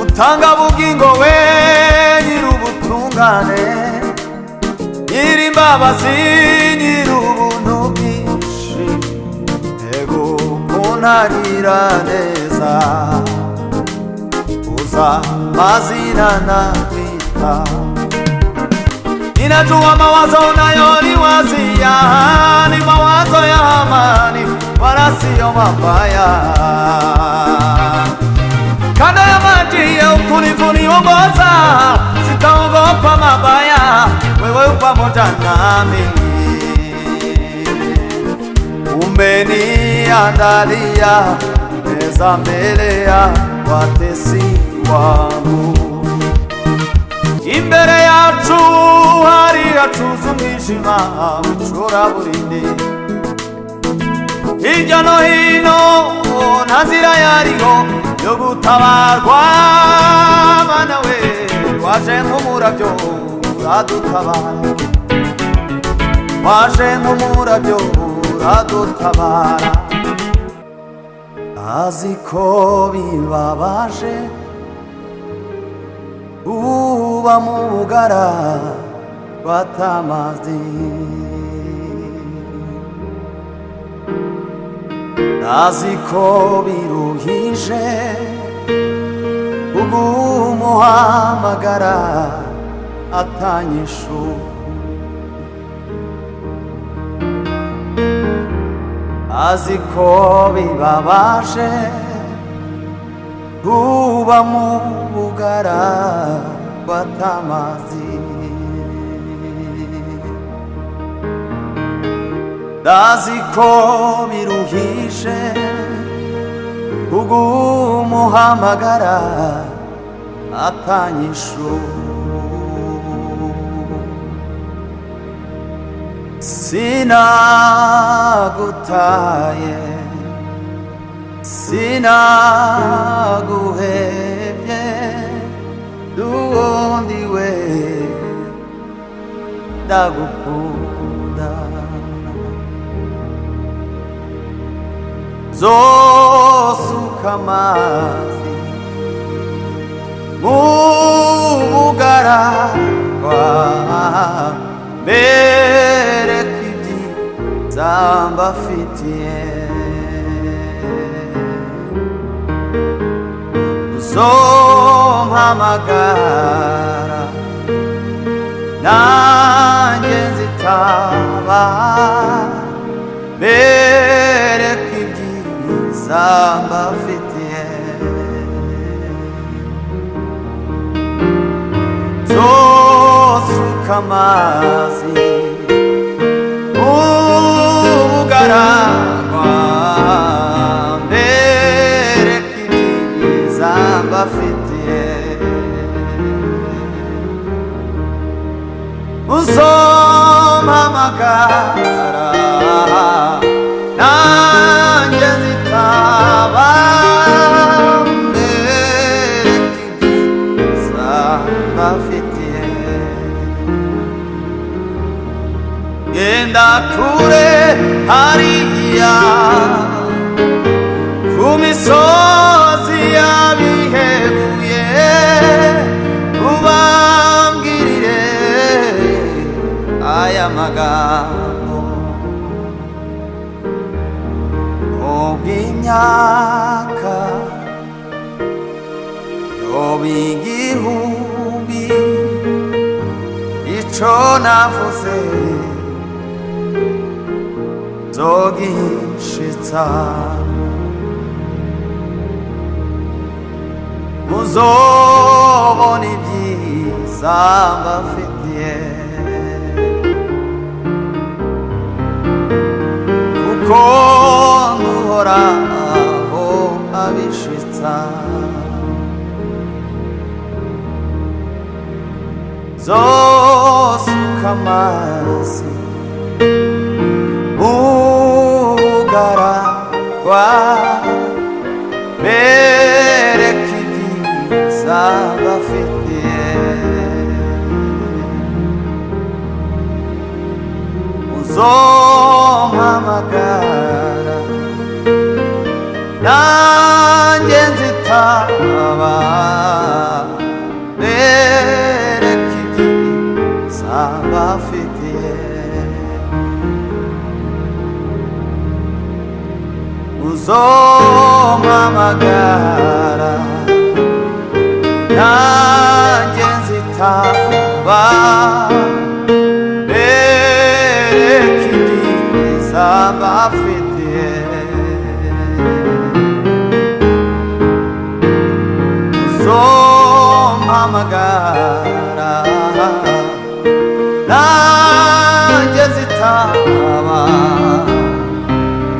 utanga bugingo we nyir'ubutungane, nyir'imbabazi, nyir'ubuntu bwinshi, ego kuntagira neza, uza mazina nakwita. Ninajua mawazo unayoniwazia ni mawazo ya amani, wala sio mabaya. Kando ya maji ya utulivu niongoza, sitaogopa mabaya, wewe pamoja nami. Umeniandalia meza mbele ya watesi wangu, imbere yacu hari hacuze umwijima w'icuraburindi, hirya no hino nta nzira yariho yo gutabarwa. Mana we waje nk'umurabyo uradutabara, waje nk'umurabyo uradutabara. Azi ko bibabaje uba mu bugara bw'atamazi, azi ko biruhije umuhamagara atanyishu, azi ko bibabaje uba mu bugara bw'atamazi, azi ko biruhije umuhamagara atanyishu. Sinagutaye, sinaguhebye, duwondiwe ndagukunda. Zosuka amazi mu bugaragwa, mbereka ibyiza mbafitiye. Uzompamagara nanjye nzitaba, mbereka ibyiza mbafitiye. Zosuka amazi mu bugaragwa, mbereka ibyiza mbafitiye. Uzompamagara nanjye nzitaba, mbereka ibyiza mbafitiye. Genda kure hariya ku misozi yabihebuye, ubambwirire aya magambo. Imyaka yoba igihumbi, ico navuze nzogishitsa. Muzobona ibyiza mbafitiye, kuko Uhoraho abishitsa. Zosuka amazi mu bugaragwa, mbereka ibyiza mbafitiye. Uzompamagara nanjye nzitaba, uzampamagara nanjye nzitaba bereka ibyiza mbafitiye uzompamagara nanjye nzitaba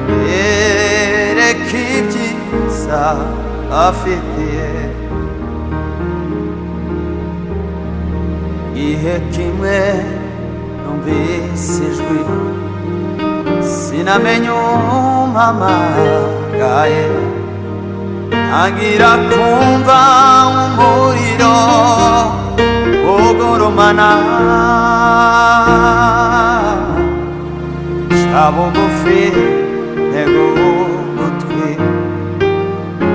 bereka ibyiza mbafitiye igihe kimwe numvise ijwi sinamenye umpamagaye ntangira kumva umuriro ugurumana ca bugufi ntega ugutwi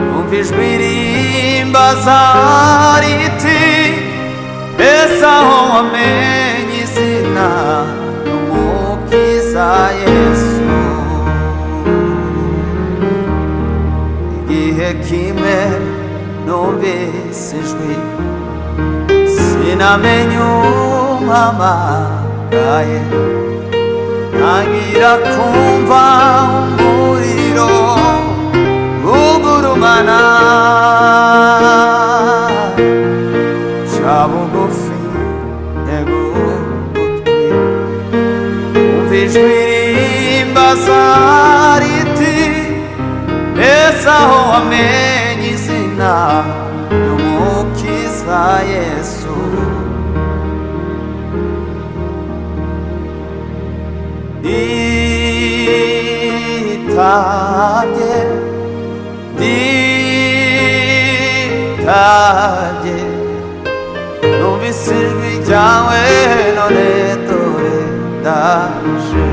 numva ijwi rimbaza riti mbese aho wamenye izina ry'umukiza Yesu igihe kimwe numvise ijwi sinamenye umpamagaye ntangira kumva umuriro ugurumana ca bugufi ntega ugutwi umva ijwi rimbaza riti mbese aho wamenye izina ry'umukiza Yesu nditabye numvise ijwi ryawe none dore ndaje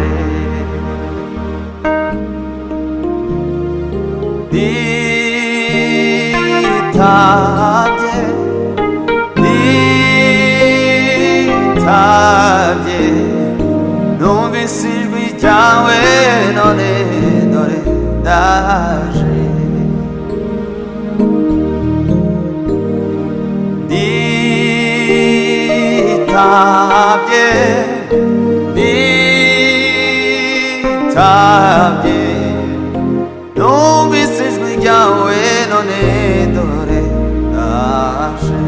nditabye numvise ijwi ryawe none dore ndaje nditabye numvise ijwi ryawe none dore ndaje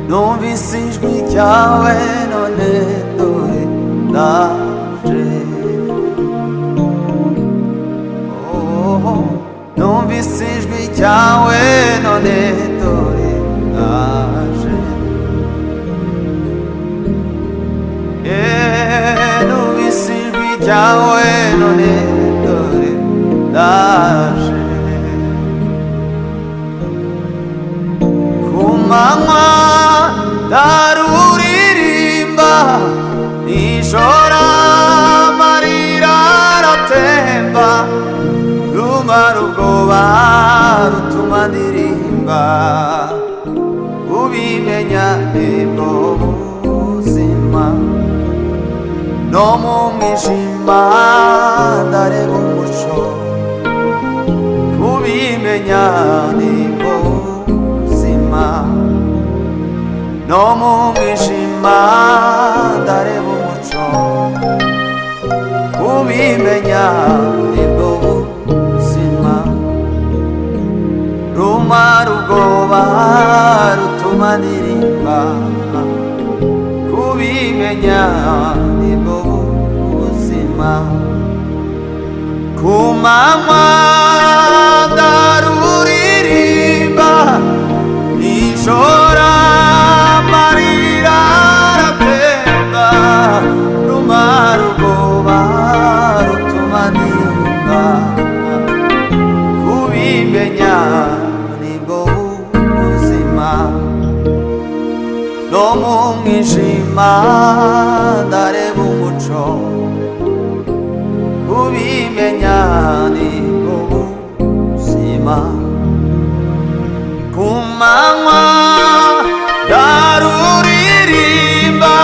numvise ijwi ryawe none dore ndaje numvise ijwi ryawe none dore ndaje numvise ijwi ryawe none dore ndaje ku manywa ndaruririmba nijoro amarira aratemba rumara ubwoba rutuma ndirimba ubimenya nibwo buzima no mu mwijima ndareba umuco kubimenya nibwo buzima no mu mwijima ndareba umuco kubimenya nibwo buzima rumara ubwoba rutuma ndirimba kubimenya nibwo buzima ku manywa ndaruririmba nijoro amarira aratemba rumara ubwoba rutuma ndirimba kubimenya nibwo buzima no mu mwijima ndareba umuco ubimenya nibwo buzima ku manywa ndaruririmba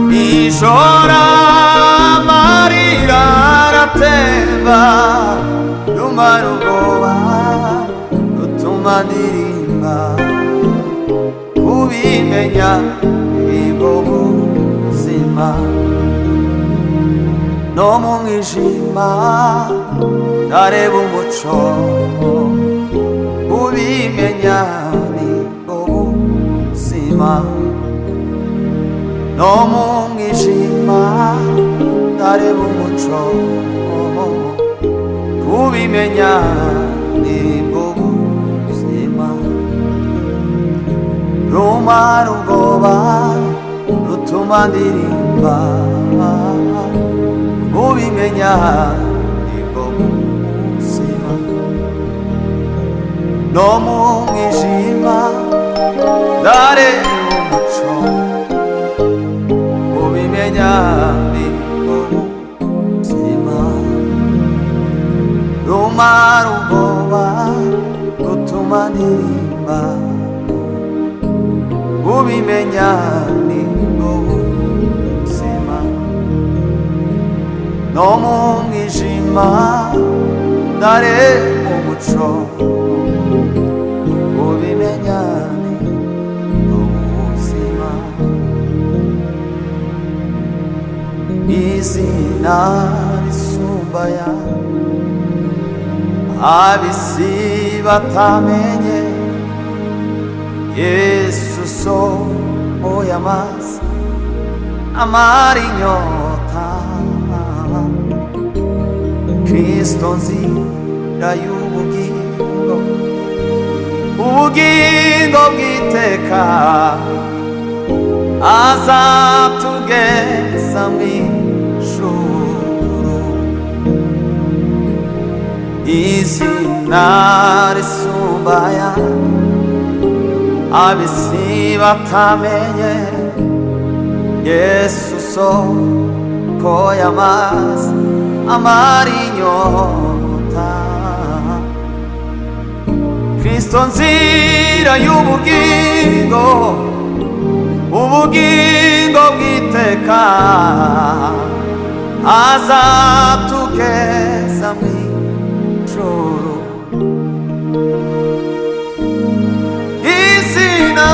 nijoro amarira aratemba rureremba rumara ubwoba rutuma ndirimba kubimenya nibwo buzima no mu mwijima ndareba umuco kubimenya nibwo buzima no mu mwijima ndareba umuco kubimenya nibwo buzima rumara ubwoba rutuma ndirimba kubimenya nibwo buzima no mu mwijima ndareba umuco kubimenya nibwo buzima rumara ubwoba rutuma ndirimba kubimenya nibwo buzima no mu mwijima ndareba umuco kubimenya nibwo buzima izina risumba ayandi ab'isi batamenye Yesu soko y'amazi amara inyota Kristo nzira y'ubugingo ubugingo bw'iteka azatugeza mw'ijuru izina risumba ayandi ab'isi batamenye Yesu soko y'amazi amara inyota Kristo nzira y'ubugingo ubugingo bw'iteka azatugeza mw'ijuru izina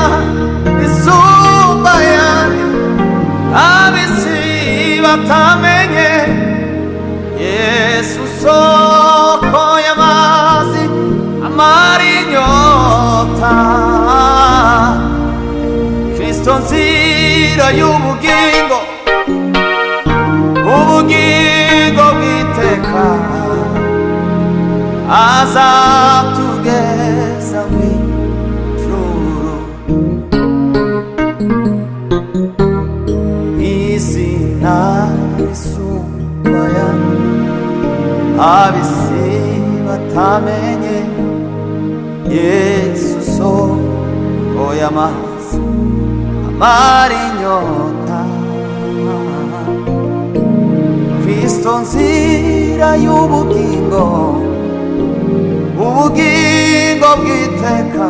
risumba ayandi ab'isi batamenye Yesu soko y'amazi amara inyota Kristo nzira y'ubugingo ubugingo bw'iteka azatugeza mw'ijuru izina risumba ayandi ab'isi batamenye Yesu soko y'amazi amara inyota Kristo nzira y'ubugingo ubugingo bw'iteka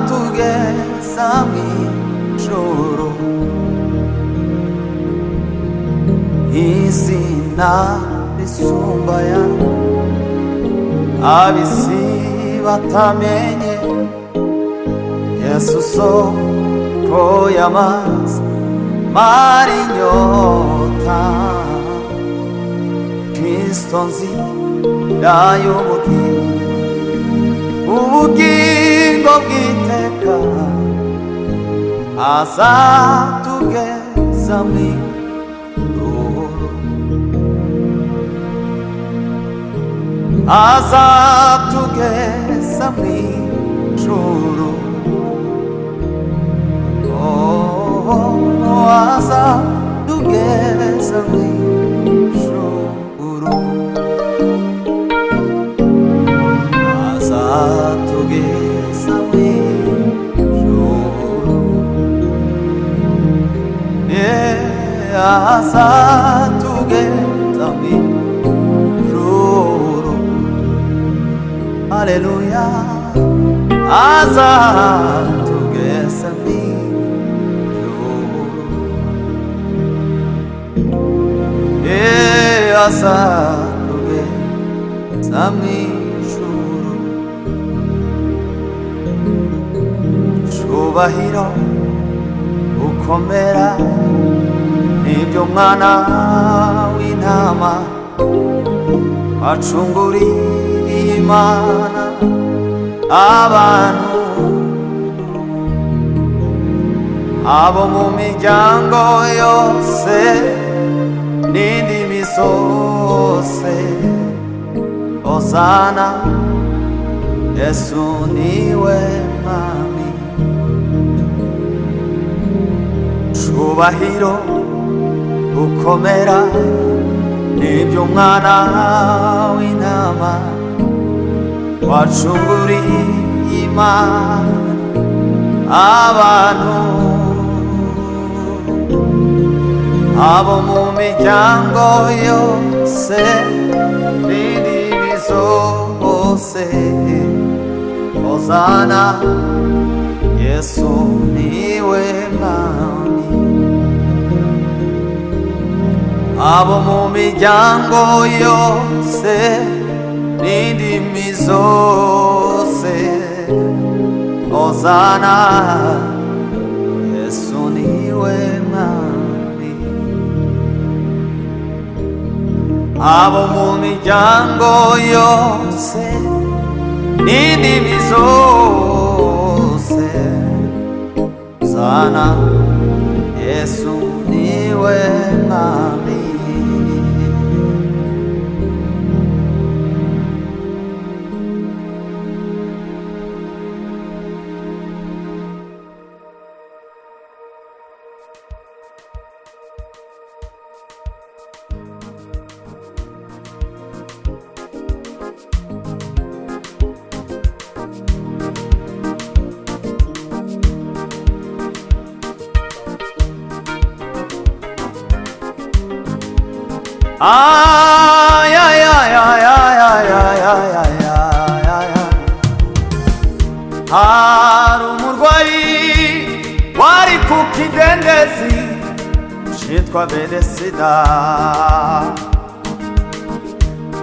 azatugeza mw'ijuru izina risumba ayandi ab'isi batamenye Yesu soko y'amazi amara inyota Kristo nzira y'ubugingo ubugingo bw'iteka azatugeza mw'ijuru azatugeza mw'ijuru azatugeza mw'ijuru azatugeza mw'ijuru azatugeza mw'ijuru Haleluya azatugeza mw'ijuru tugeza mw'ijuru. Cubahiro gukomera nibyo mwana w'intama wacunguriye Imana abantu, abo mu miryango yose n'indimi zose. Hosana, Yesu niwe mwami. Cubahiro gukomera nibyo mwana w'intama wacunguriye Imana abantu, abo mu miryango yose n'indimi zose. Hosana, Yesu niwe mwami. Abo mu miryango yose n'indimi zose. Hosana, Yesu niwe mwami. Abo mu miryango yose n'indimi zose. Hosana, Yesu niwe mwami. Ay, ay, ay, ay, ay, ay, ay, ay, ay, ay, ay. Hari umurwayi wari ku kidendezi citwa Bedesida,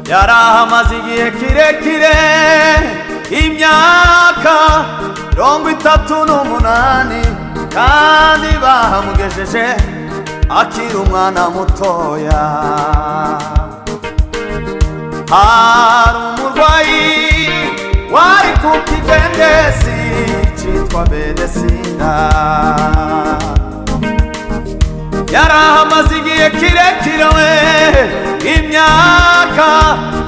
yarahamaze igihe kirekire, imyaka 38, kandi bahamugejeje akiri umwana mutoya. Hari umurwayi wari ku kidendezi citwa Bedesida, yarahamaze igihe kirekire we, imyaka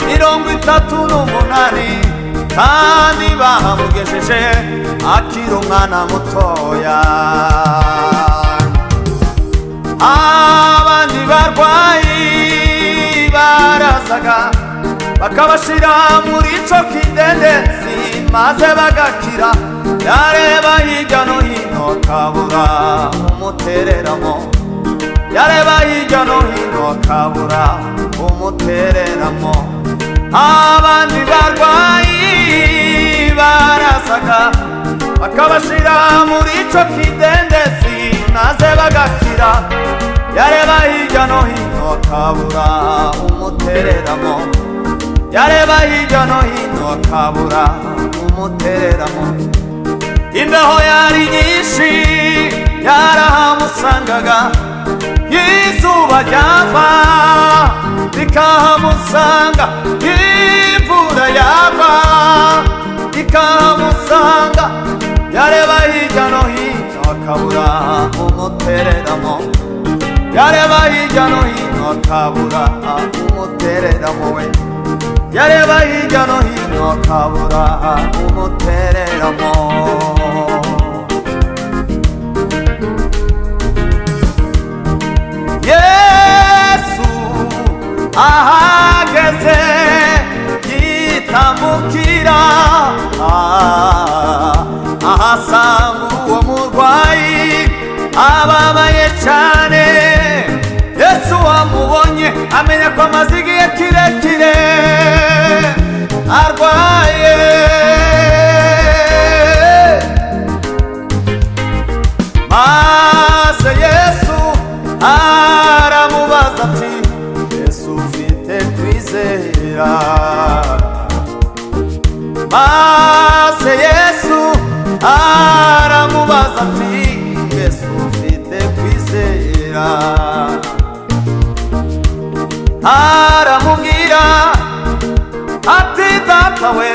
38, kandi bahamugejeje akiri umwana mutoya. Abandi barwayi barazaga bakabashira muri ico kidendezi maze bagakira. Yareba hirya no hino akabura umutereramo, yareba hirya no hino akabura umutereramo. Abandi barwayi barazaga bakabashira muri ico kidendezi maze bagakira. Yareba hirya no hino akabura umutereramo, yareba hirya no hino akabura umutereramo. Imbeho yari nyinshi yarahamusangaga, izuba ryava rikahamusanga, imvura yava ikahamusanga. Yareba hirya no hino akabura umutereramo, yareba hirya no hino akabura umutereramo we, yareba hirya no hino akabura umutereramo. Yesu ahageze yitamukira, ahasanga uwo murwayi ababaye cane. Yesu wamubonye amenya ko amaze igihe kirekire arwaye. Maze Yesu aramubaza ati, Yesu ufite kwizera. Maze Yesu aramubaza ati Yesu ufite kwizera? Aramubwira ati data we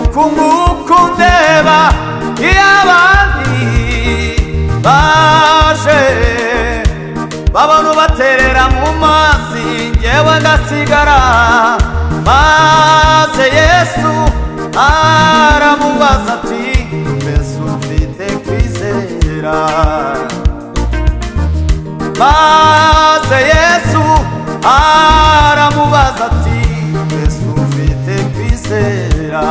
ukunguku ndeba iyo abandi baje babona baterera mu mazi njyewe ngasigara. Maze Yesu aramubaza ati mbese ufite kwizera? Maze Yesu aramubaza ati mbese ufite kwizera?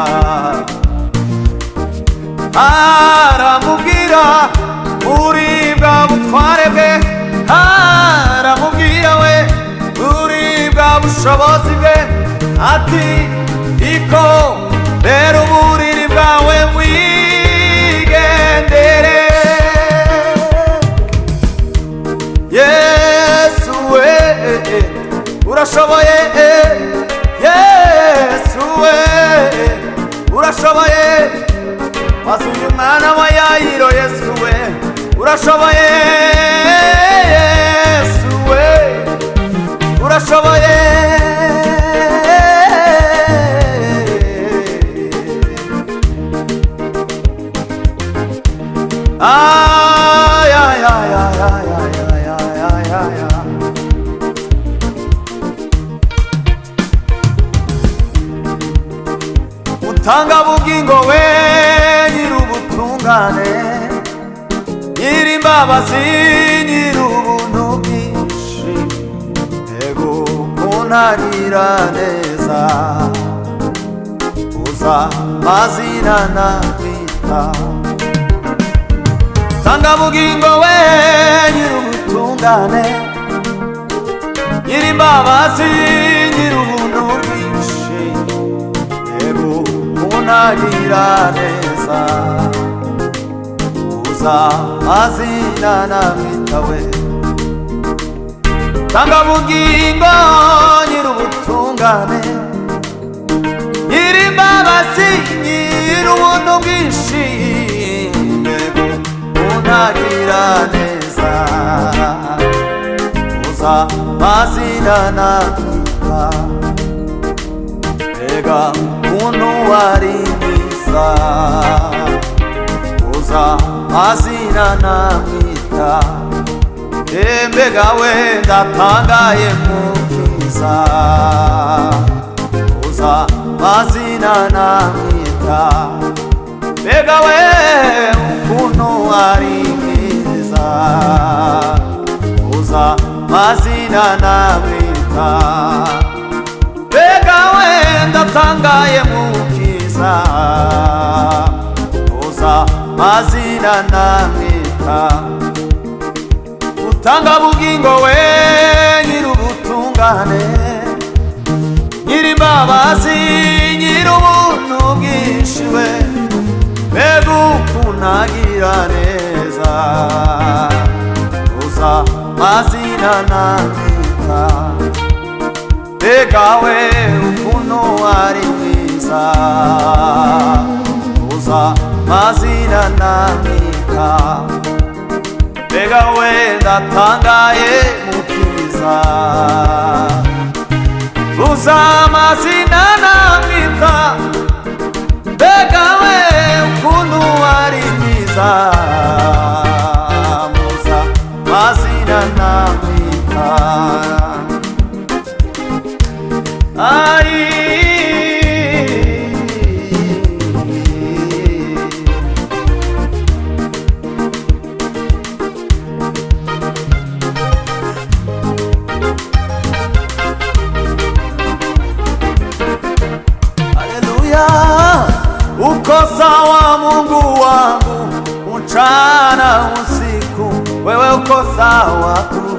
Aramubwira muri bwa butware bwe, aramubwira we muri bwa bushobozi bwe ati iko rero uburiri bwawe wigendere. Yesu we urashoboye, Yesu we urashoboye, wasuye umwana wa Yayiro. Yesu we urashoboye, Yesu we urashoboye. Ay ay ay ay ay ay ay ay ay. Utanga bugingo we nyir'ubutungane, nyir'imbabazi, nyir'ubuntu bwinshi, ego kuntagira neza, uza mazina nakwita. Tanga bugingo we nyir'ubutungane, nyir'imbabazi, nyir'ubuntu bwinshi, ego kuntagira neza, uza mazina nakwita we. Tanga bugingo nyir'ubutungane, nyir'imbabazi, nyir'ubuntu bwinshi, ego kuntagira neza, uza mazina nakwita. Ega muntu wari mwiza, uza mazina nakwita. Mbega we ndatangaye mukiza, uza mazina nakwita. Mbega we ukuntu wari mwiza, uza mazina nakwita. Mbega we ndatangaye mukiza, uza mazina nakwita. Utanga bugingo we nyir'ubutungane, nyir'imbabazi, nyir'ubuntu bwinshi we, mbega ukuntagira neza, uza mazina nakwita. Mbega we ukuntu wari mwiza, uza mazina nakwita. Mbega we ndatangaye mukiza, uza mazina nakwita. Mbega we ukuntu wari mwiza, uza mazina nakwita. Haleluya, uko sawa Mungu wangu, mchana usiku, wewe uko sawa tu.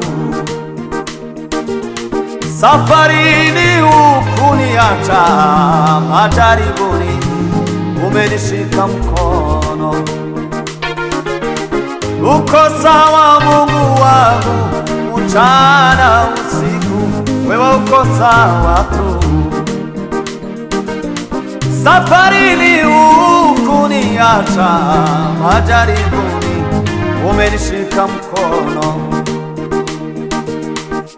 Safarini hukuniacha, majaribuni umenishika mkono. Uko sawa Mungu wangu, mchana usiku, wewe uko sawa tu. Safarini hukuniacha, majaribuni umenishika mkono.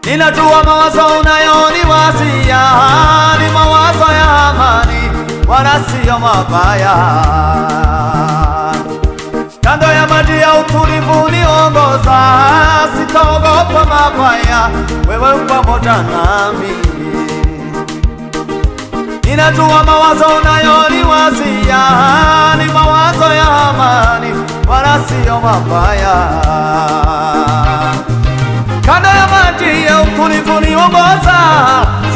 Ninajua mawazo unayoniwazia ni mawazo ya amani, wala siyo mabaya. Kando ya maji ya utulivu niongoza, sitaogopa mabaya, wewe pamoja nami. Ninajua mawazo unayoniwazia ni mawazo ya amani, wala siyo mabaya. Kando ya maji ya utulivu niongoza,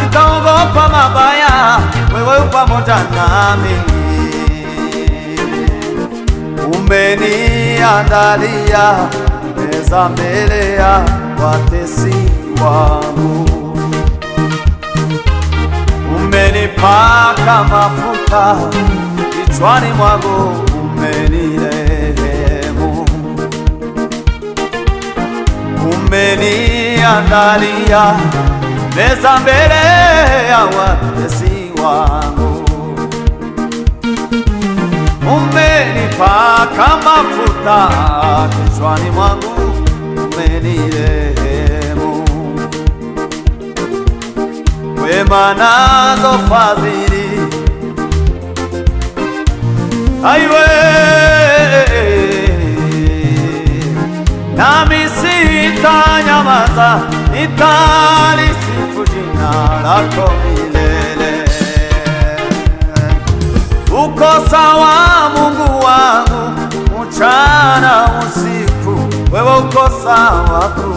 sitaogopa mabaya, wewe pamoja nami. Umeniandalia meza mbele ya watesi wangu, umenipaka mafuta kichwani mwangu, umenirehemu. Umeniandalia meza mbele ya watesi wangu, umenipaka mafuta kichwani mwangu, umenirehemu. Wema nazo fadhili, aiwe nami sitanyamaza, nitalisifu jina lako milele. Uko sawa Mungu wangu, mchana usiku, wewe uko sawa tu.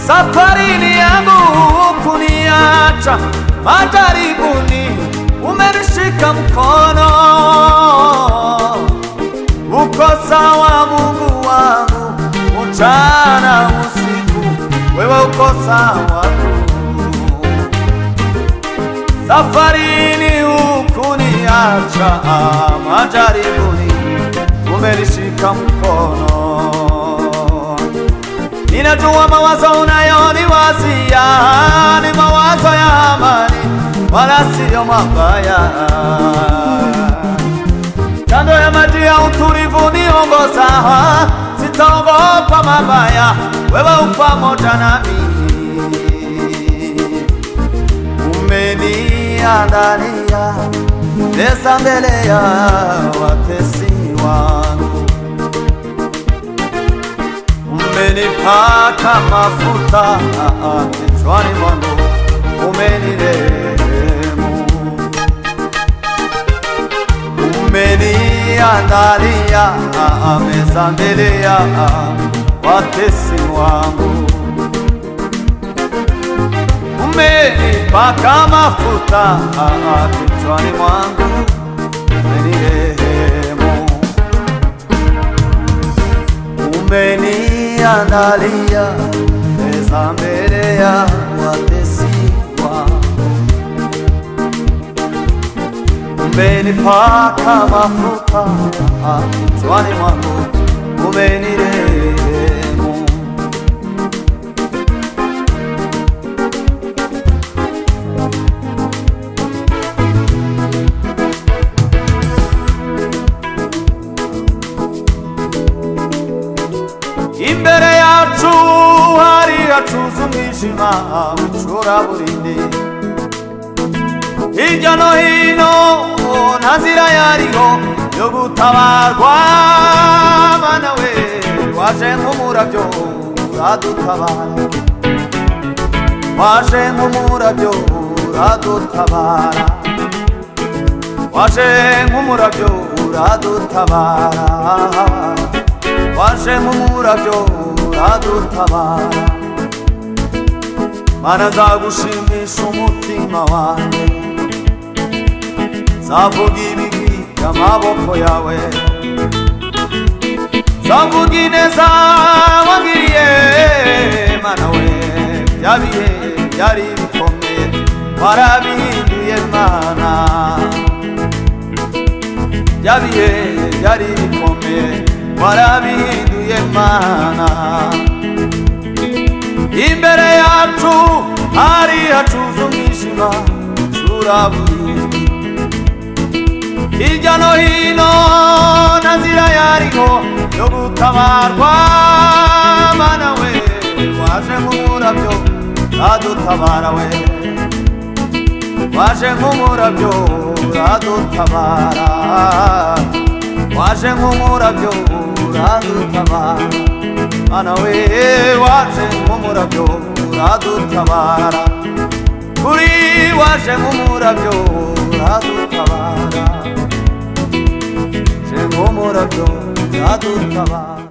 Safarini yangu hukuniacha, majaribuni umenishika mkono. Uko sawa Mungu wangu, mchana usiku, wewe uko sawa tu. Safarini hukuniacha, majaribuni umenishika mkono. Ninajua mawazo unayoniwazia ni mawazo ya amani, wala siyo mabaya. Kando ya maji ya utulivu niongoza, sitaogopa mabaya, wewe upo pamoja nami. Umeniandalia meza mbele ya watesi wangu, umenipaka mafuta kichwani mwangu, umenirehemu. Umeniandalia meza mbele ya watesi wangu, umenipaka mafuta kichwani mwangu, umenirehemu. Umeniandalia meza mbele ya watesi wangu, umenipaka mafuta kichwani mwangu, umenirehemu. Imbere yacu hari hacuze umwijima w'icuraburindi, hirya no hino nta nzira yariho yo gutabarwa. Mana we, waje nk'umurabyo uradutabara, waje nk'umurabyo uradutabara, waje nk'umurabyo uradutabara, waje nk'umurabyo uradutabara. Mana nzagushimisha umutima wanjye, nzavuga ibigwi by'amaboko yawe, nzavuga ineza wangiriye. Mana we, bya bihe byari bikomeye warabihinduye Mana, bya bihe byari bikomeye warabihinduye Mana. Imbere yacu hari hacuze umwijima w'icuraburindi, hirya no hino nta nzira yariho yo gutabarwa, Mana we waje nk'umurabyo uradutabara we, waje nk'umurabyo uradutabara, waje nk'umurabyo uradutabara, Mana we waje nk'umurabyo uradutabara, kuri waje nk'umurabyo uradutabara, waje nk'umurabyo uradutabara.